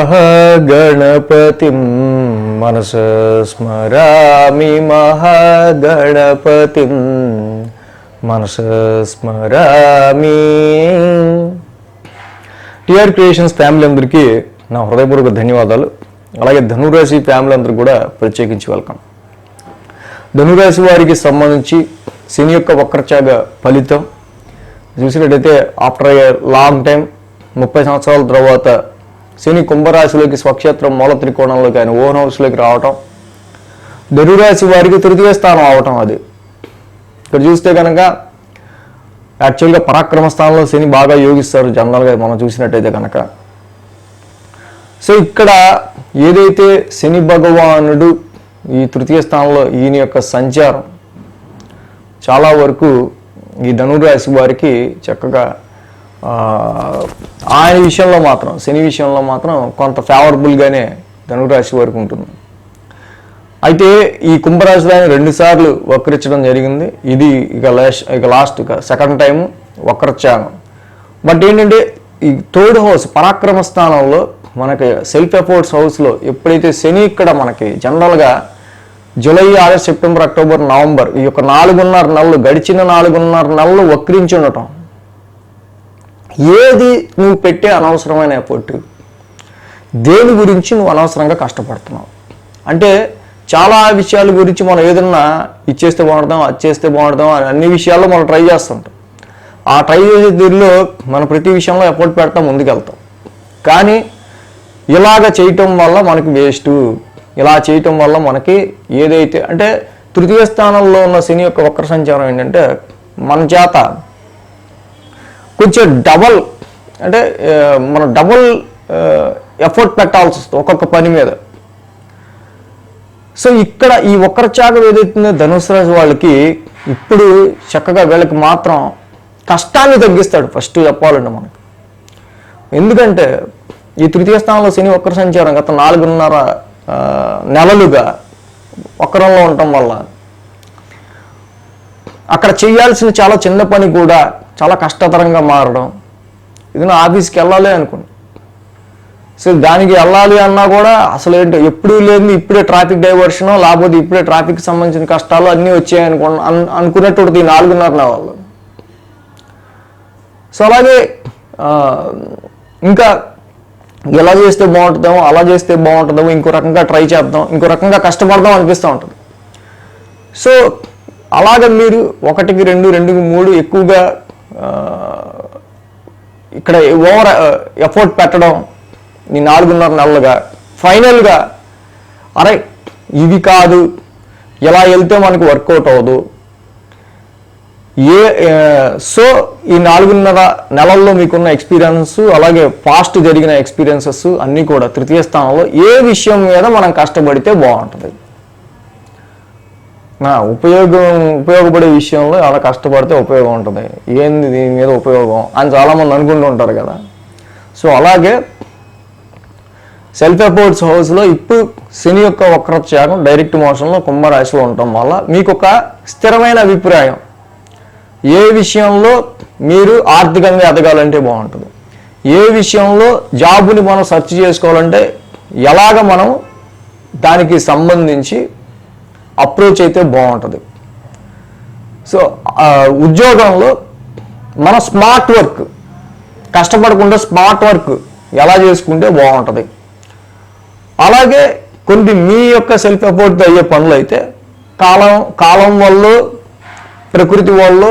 మహాగణపతిం మనసా స్మరామి మహాగణపతిం మనసా స్మరామి. TR creations family అందరికీ నా హృదయపూర్వక ధన్యవాదాలు. అలాగే ధనురాశి ఫ్యామిలీ అందరికీ కూడా ప్రత్యేకించి వెల్కమ్. ధనురాశి వారికి సంబంధించి శని యొక్క వక్రచాగ ఫలితం చూసినట్టయితే ఆఫ్టర్ ఏ లాంగ్ టైం 30 సంవత్సరాల తర్వాత శని కుంభరాశిలోకి స్వక్షేత్రం మూల త్రికోణంలోకి ఆయన ఓన్ హౌస్లోకి రావటం, ధనురాశి వారికి తృతీయ స్థానం అవటం. అది ఇక్కడ చూస్తే కనుక యాక్చువల్గా పరాక్రమ స్థానంలో శని బాగా యోగిస్తారు జనరల్గా మనం చూసినట్టయితే కనుక. సో ఇక్కడ ఏదైతే శని భగవానుడు ఈ తృతీయ స్థానంలో ఈయన యొక్క సంచారం చాలా వరకు ఈ ధనురాశి వారికి చక్కగా ఆయన విషయంలో మాత్రం శని విషయంలో మాత్రం కొంత ఫేవరబుల్గానే ధనురాశి వరకు ఉంటుంది. అయితే ఈ కుంభరాశిలో ఆయన 2 సార్లు వక్రించడం జరిగింది. ఇది ఇక లాస్ట్ సెకండ్ టైం వక్రత్యాగం. బట్ ఏంటంటే ఈ థర్డ్ హౌస్ పరాక్రమ స్థానంలో మనకి సెల్ఫ్ ఎఫోర్ట్స్ హౌస్లో ఎప్పుడైతే శని ఇక్కడ మనకి జనరల్గా July, August, September, October, November ఈ యొక్క 4.5 నెలలు గడిచిన 4.5 నెలలు వక్రించి ఉండటం, ఏది నువ్వు పెట్టే అనవసరమైన ఎఫర్ట్, దేని గురించి నువ్వు అనవసరంగా కష్టపడుతున్నావు అంటే చాలా విషయాల గురించి మనం ఏదన్నా ఇచ్చేస్తే బాగుండదాం, అది చేస్తే బాగుండదాం అని అన్ని విషయాల్లో మనం ట్రై చేస్తుంటాం. ఆ ట్రై చేసే దీనిలో మనం ప్రతి విషయంలో ఎఫర్ట్ పెడతాం, ముందుకెళ్తాం. కానీ ఇలాగ చేయటం వల్ల మనకి వేస్ట్, ఇలా చేయటం వల్ల మనకి ఏదైతే అంటే తృతీయ స్థానంలో ఉన్న శని యొక్క వక్ర సంచారం ఏంటంటే మన చేత కొంచెం డబల్ అంటే మనం డబుల్ ఎఫర్ట్ పెట్టాల్సి వస్తుంది ఒక్కొక్క పని మీద. సో ఇక్కడ ఈ వక్రచాగం ఏదైతుందో ధనుసు రాశి వాళ్ళకి ఇప్పుడు చక్కగా వీళ్ళకి మాత్రం కష్టాన్ని తగ్గిస్తాడు ఫస్ట్ చెప్పాలండి మనకి. ఎందుకంటే ఈ తృతీయ స్థానంలో శని వక్ర సంచారం గత 4.5 నెలలుగా వక్రంలో ఉండటం వల్ల అక్కడ చేయాల్సిన చాలా చిన్న పని కూడా చాలా కష్టతరంగా మారడం. ఇది నా ఆఫీస్కి వెళ్ళాలి అనుకోండి, సో దానికి వెళ్ళాలి అన్నా కూడా అసలు ఏంటో ఎప్పుడూ లేదు, ఇప్పుడే ట్రాఫిక్ డైవర్షను లేకపోతే ఇప్పుడే ట్రాఫిక్కి సంబంధించిన కష్టాలు అన్నీ వచ్చాయనుకో అనుకున్నట్టు ఈ 4.5 నెలలు. సో అలాగే ఇంకా ఎలా చేస్తే బాగుంటుందేమో, అలా చేస్తే బాగుంటుందేమో, ఇంకో రకంగా ట్రై చేద్దాం, ఇంకో రకంగా కష్టపడదాం అనిపిస్తూ ఉంటుంది. సో అలాగే మీరు 1కి 2, 2కి 3 ఎక్కువగా ఇక్కడ ఓవర్ ఎఫర్ట్ పెట్టడం ఈ 4.5 నెలలుగా ఫైనల్గా అరే ఇది కాదు, ఎలా వెళ్తే మనకు వర్కౌట్ అవ్వదు. సో ఈ 4.5 నెలల్లో మీకున్న ఎక్స్పీరియన్స్ అలాగే పాస్ట్ జరిగిన ఎక్స్పీరియన్సెస్ అన్నీ కూడా తృతీయ స్థానంలో ఏ విషయం మీద మనం కష్టపడితే బాగుంటుంది, నా ఉపయోగపడే విషయంలో అలా కష్టపడితే ఉపయోగం ఉంటుంది, ఏంది దీని మీద ఉపయోగం అని చాలామంది అనుకుంటూ ఉంటారు కదా. సో అలాగే సెల్ఫ్ ఎఫోర్ట్స్ హౌస్లో ఇప్పుడు శని యొక్క వక్రత్యాగం డైరెక్ట్ మోషన్లో కుంభరాశిలో ఉండటం వల్ల మీకు ఒక స్థిరమైన అభిప్రాయం, ఏ విషయంలో మీరు ఆర్థికంగా ఎదగాలంటే బాగుంటుంది, ఏ విషయంలో జాబుని మనం సెర్చ్ చేసుకోవాలంటే ఎలాగ మనం దానికి సంబంధించి అప్రోచ్ అయితే బాగుంటుంది. సో ఉద్యోగంలో మన స్మార్ట్ వర్క్ కష్టపడకుండా స్మార్ట్ వర్క్ ఎలా చేసుకుంటే బాగుంటుంది. అలాగే కొన్ని మీ యొక్క సెల్ఫ్ ఎఫర్ట్తో అయ్యే పనులు అయితే కాలం వల్ల ప్రకృతి వల్ల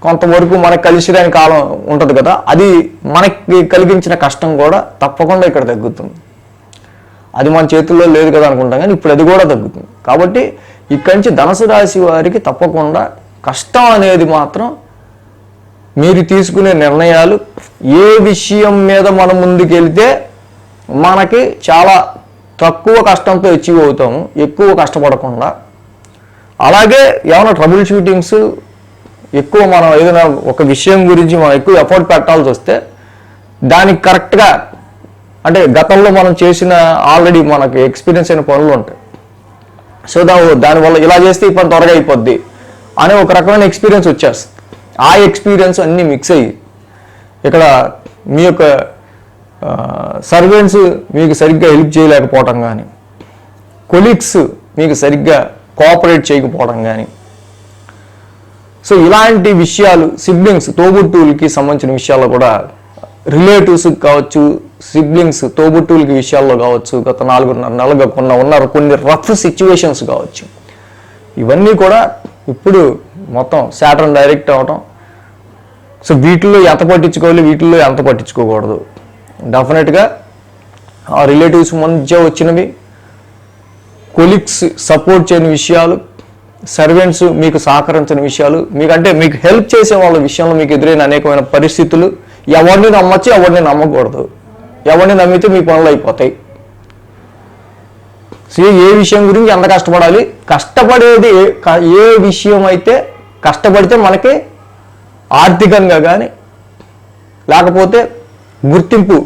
కొంతవరకు మనకు కలిసి రాని కాలం ఉంటుంది కదా, అది మనకి కలిగించిన కష్టం కూడా తప్పకుండా ఇక్కడ తగ్గుతుంది. అది మన చేతుల్లో లేదు కదా అనుకుంటాం, కానీ ఇప్పుడు అది కూడా తగ్గుతుంది. కాబట్టి ఇక్కడి నుంచి ధనుసు రాశి వారికి తప్పకుండా కష్టం అనేది మాత్రం మీరు తీసుకునే నిర్ణయాలు, ఏ విషయం మీద మనం ముందుకెళ్తే మనకి చాలా తక్కువ కష్టంతో అచీవ్ అవుతాము, ఎక్కువ కష్టపడకుండా. అలాగే ఏమైనా ట్రబుల్ షూటింగ్స్ ఎక్కువ మనం ఏదైనా ఒక విషయం గురించి మనం ఎక్కువ ఎఫర్ట్ పెట్టాల్సి వస్తే దానికి కరెక్ట్గా అంటే గతంలో మనం చేసిన ఆల్రెడీ మనకి ఎక్స్పీరియన్స్ అయిన పనులు ఉంటాయి. సో దానివల్ల ఇలా చేస్తే ఈ పని త్వరగా అయిపోద్ది అనే ఒక రకమైన ఎక్స్పీరియన్స్ వచ్చేస్తుంది. ఆ ఎక్స్పీరియన్స్ అన్నీ మిక్స్ అయ్యి ఇక్కడ మీ యొక్క సర్వెంట్స్ మీకు సరిగ్గా హెల్ప్ చేయలేకపోవటం కానీ, కొలీగ్స్ మీకు సరిగ్గా కోఆపరేట్ చేయకపోవడం కానీ, సో ఇలాంటి విషయాలు సిబ్లింగ్స్ తోబుట్టువులకి సంబంధించిన విషయాల్లో కూడా, రిలేటివ్స్కి కావచ్చు, సిబ్లింగ్స్ తోబుట్టువులకి విషయాల్లో కావచ్చు, గత 4.5 నెలలుగా కొన్ని రఫ్ సిచ్యువేషన్స్ కావచ్చు, ఇవన్నీ కూడా ఇప్పుడు మొత్తం సాటర్న్ డైరెక్ట్ అవటం. సో వీటిల్లో ఎంత పట్టించుకోవాలి, వీటిల్లో ఎంత పట్టించుకోకూడదు, డెఫినెట్గా ఆ రిలేటివ్స్ మధ్య వచ్చినవి, కొలీగ్స్ సపోర్ట్ చేయని విషయాలు, సర్వెంట్స్ మీకు సహకరించిన విషయాలు, మీకు హెల్ప్ చేసే వాళ్ళ విషయంలో మీకు ఎదురైన అనేకమైన పరిస్థితులు, ఎవరిని నమ్మచ్చు, ఎవరిని నమ్మకూడదు, ఎవరిని నమ్మితే మీ పనులు అయిపోతాయి. సో ఏ విషయం గురించి ఎంత కష్టపడాలి, కష్టపడేది ఏ విషయం అయితే కష్టపడితే మనకి ఆర్థికంగా కానీ, లేకపోతే గుర్తింపు,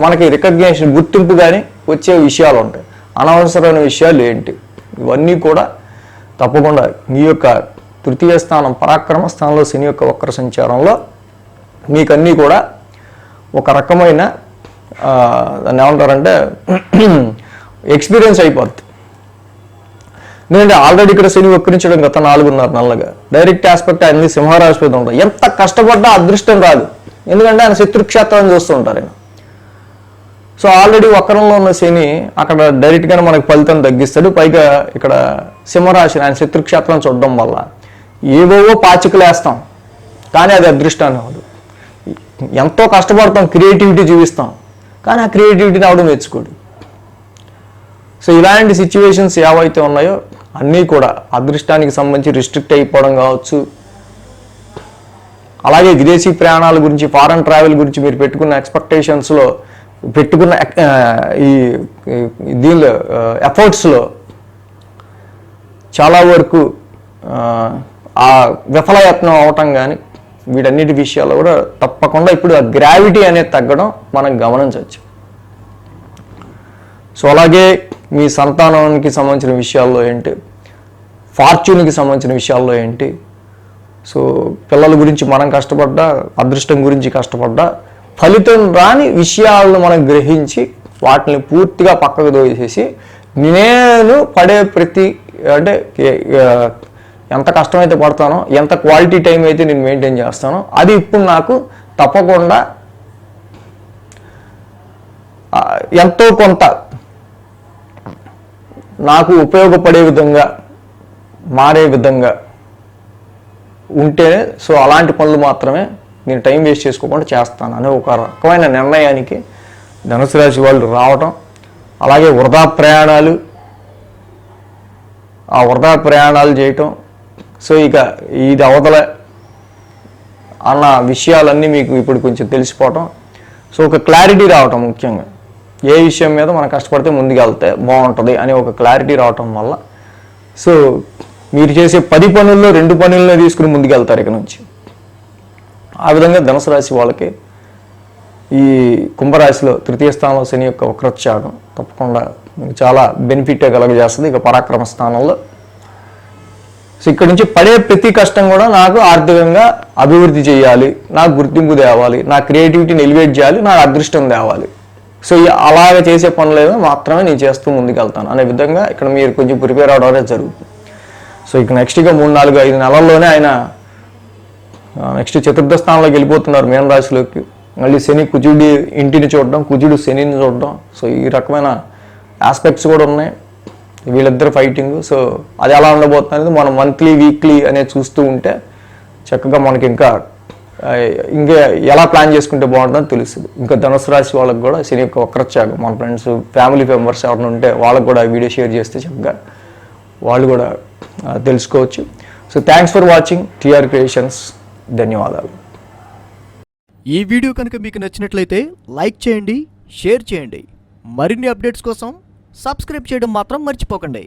మనకి రికగ్నిషన్ గుర్తింపు కానీ వచ్చే విషయాలు ఉంటాయి. అనవసరమైన విషయాలు ఏంటి, ఇవన్నీ కూడా తప్పకుండా మీ యొక్క తృతీయ స్థానం పరాక్రమ స్థానంలో శని యొక్క వక్ర సంచారంలో మీకన్నీ కూడా ఒక రకమైన దాన్ని ఏమంటారంటే ఎక్స్పీరియన్స్ అయిపోద్ది. ఎందుకంటే ఆల్రెడీ ఇక్కడ శని వక్రించడం గత 4.5 నెలలుగా డైరెక్ట్ ఆస్పెక్ట్ అన్ని సింహరాశి మీద ఉంటాయి. ఎంత కష్టపడ్డా అదృష్టం రాదు, ఎందుకంటే ఆయన శత్రుక్షేత్రాన్ని చూస్తుంటారు ఆయన. సో ఆల్రెడీ వక్రంలో ఉన్న శని అక్కడ డైరెక్ట్గానే మనకు ఫలితం తగ్గిస్తాడు. పైగా ఇక్కడ సింహరాశిని ఆయన శత్రుక్షేత్రం చూడడం వల్ల ఏవేవో పాచికలు వేస్తాం, కానీ అది అదృష్టాన్ని అవ్వదు. ఎంతో కష్టపడతాం, క్రియేటివిటీ చూపిస్తాం, కానీ ఆ క్రియేటివిటీని అవడం మెచ్చుకోడు. సో ఇలాంటి సిచ్యువేషన్స్ ఏవైతే ఉన్నాయో అన్నీ కూడా అదృష్టానికి సంబంధించి రిస్ట్రిక్ట్ అయిపోవడం కావచ్చు, అలాగే విదేశీ ప్రయాణాల గురించి, ఫారెన్ ట్రావెల్ గురించి మీరు పెట్టుకున్న ఎక్స్పెక్టేషన్స్లో, పెట్టుకున్న దీనిలో ఎఫర్ట్స్లో చాలా వరకు ఆ విఫలయత్నం అవటం కానీ, వీటన్నిటి విషయాల్లో కూడా తప్పకుండా ఇప్పుడు ఆ గ్రావిటీ అనేది తగ్గడం మనం గమనించవచ్చు. సో అలాగే మీ సంతానానికి సంబంధించిన విషయాల్లో ఏంటి, ఫార్చ్యూన్కి సంబంధించిన విషయాల్లో ఏంటి, సో పిల్లల గురించి మనం కష్టపడ్డా, అదృష్టం గురించి కష్టపడ్డా, ఫలితం రాని విషయాలను మనం గ్రహించి వాటిని పూర్తిగా పక్కకు దోసేసి నేను పడే ప్రతి అంటే ఎంత కష్టమైతే పడతానో, ఎంత క్వాలిటీ టైం అయితే నేను మెయింటైన్ చేస్తానో అది ఇప్పుడు నాకు తప్పకుండా ఎంతో కొంత నాకు ఉపయోగపడే విధంగా, మారే విధంగా ఉంటేనే సో అలాంటి పనులు మాత్రమే నేను టైం వేస్ట్ చేసుకోకుండా చేస్తాను అనే ఒక రకమైన నిర్ణయానికి ధనుసు రాశి వాళ్ళు రావటం. అలాగే వృధా ప్రయాణాలు చేయటం, సో ఇక ఇది అవతలే అన్న విషయాలన్నీ మీకు ఇప్పుడు కొంచెం తెలిసిపోవటం, సో ఒక క్లారిటీ రావటం, ముఖ్యంగా ఏ విషయం మీద మనం కష్టపడితే ముందుకెళ్తే బాగుంటుంది అనే ఒక క్లారిటీ రావటం వల్ల సో మీరు చేసే 10 పనుల్లో 2 పనులనే తీసుకుని ముందుకెళ్తారు ఇక నుంచి. ఆ విధంగా ధనుసు రాశి వాళ్ళకి ఈ కుంభరాశిలో తృతీయ స్థానంలో శని యొక్క వక్రత్యాగం తప్పకుండా మీకు చాలా బెనిఫిట్ కలగజేస్తుంది. ఇక పరాక్రమ స్థానంలో సో ఇక్కడ నుంచి పడే ప్రతి కష్టం కూడా నాకు ఆర్థికంగా అభివృద్ధి చేయాలి, నాకు గుర్తింపు తేవాలి, నా క్రియేటివిటీని ఎలివేట్ చేయాలి, నాకు అదృష్టం తేవాలి, సో అలాగ చేసే పనులేదో మాత్రమే నేను చేస్తూ ముందుకెళ్తాను అనే విధంగా ఇక్కడ మీరు కొంచెం ప్రిపేర్ అవడం అనేది జరుగుతుంది. సో ఇక నెక్స్ట్ ఇక 3, 4, 5 నెలల్లోనే ఆయన నెక్స్ట్ చతుర్థ స్థానంలోకి వెళ్ళిపోతున్నారు మీన రాశిలోకి. మళ్ళీ శని కుజుడి ఇంటిని చూడడం, కుజుడు శనిని చూడడం, సో ఈ రకమైన ఆస్పెక్ట్స్ కూడా ఉన్నాయి వీళ్ళిద్దరు ఫైటింగ్. సో అది ఎలా ఉండబోతుంది అనేది మనం మంత్లీ, వీక్లీ అనేది చూస్తూ ఉంటే చక్కగా మనకి ఇంకా ఎలా ప్లాన్ చేసుకుంటే బాగుంటుందని తెలుస్తుంది. ఇంకా ధనుసు రాశి వాళ్ళకి కూడా శని యొక్క వక్రత్యాగం, మన ఫ్రెండ్స్, ఫ్యామిలీ మెంబర్స్ ఎవరైనా ఉంటే వాళ్ళకు కూడా వీడియో షేర్ చేస్తే చక్కగా వాళ్ళు కూడా తెలుసుకోవచ్చు. So thanks for watching TR creations. ధన్యవాదాలు. ఈ వీడియో కనుక మీకు నచ్చినట్లయితే లైక్ చేయండి, షేర్ చేయండి. మరిన్ని అప్డేట్స్ కోసం సబ్స్క్రైబ్ చేయడం మాత్రం మర్చిపోకండి.